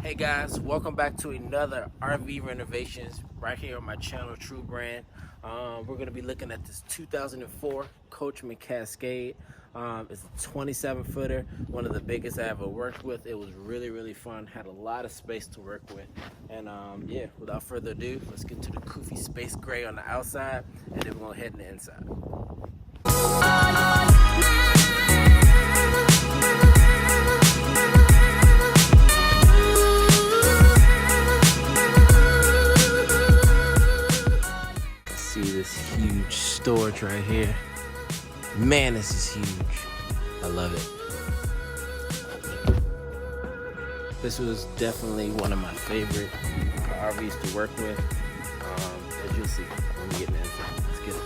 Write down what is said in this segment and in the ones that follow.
Hey guys, welcome back to another RV renovations right here on my channel, True Brand. We're going to be looking at this 2004 Coachman Cascade. It's a 27 footer, one of the biggest I ever worked with. It was really fun, had a lot of space to work with. And yeah, without further ado, let's get to the Koofy Space Gray on the outside, and then we're going to head in the inside. See this huge storage right here. Man, this is huge. I love it. This was definitely one of my favorite RVs to work with. As you'll see when we get in the inside. Let's get it.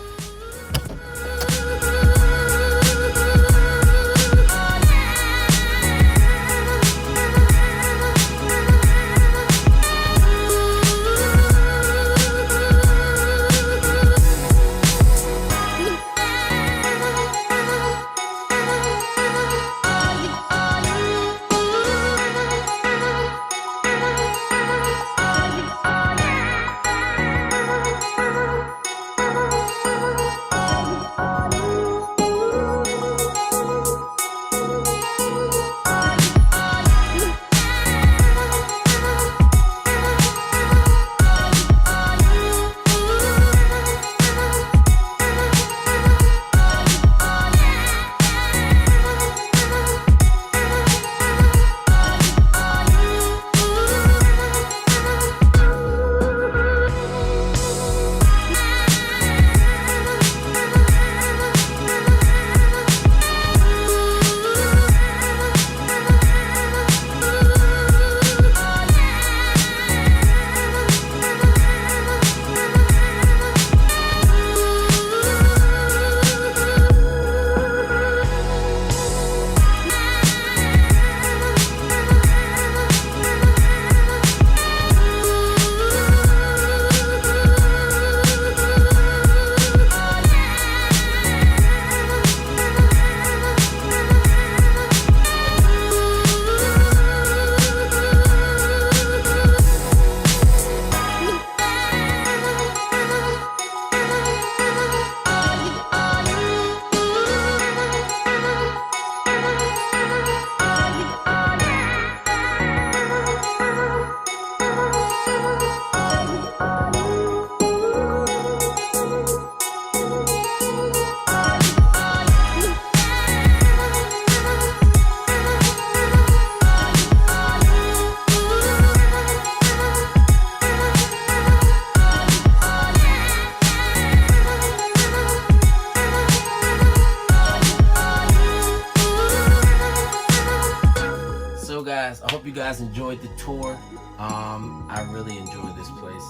Guys, I hope you guys enjoyed the tour. I really enjoyed this place.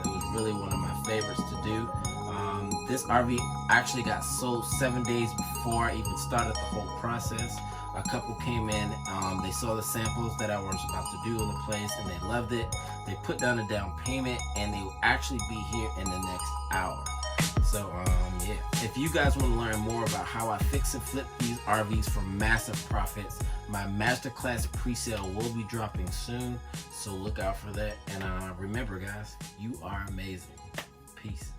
It was really one of my favorites to do. This RV actually got sold 7 days before I even started the whole process. A couple came in, they saw the samples that I was about to do in the place and they loved it. They put down a down payment and they will actually be here in the next hour. So yeah, if you guys want to learn more about how I fix and flip these RVs for massive profits, my masterclass pre-sale will be dropping soon, so look out for that. And remember guys, you are amazing. Peace.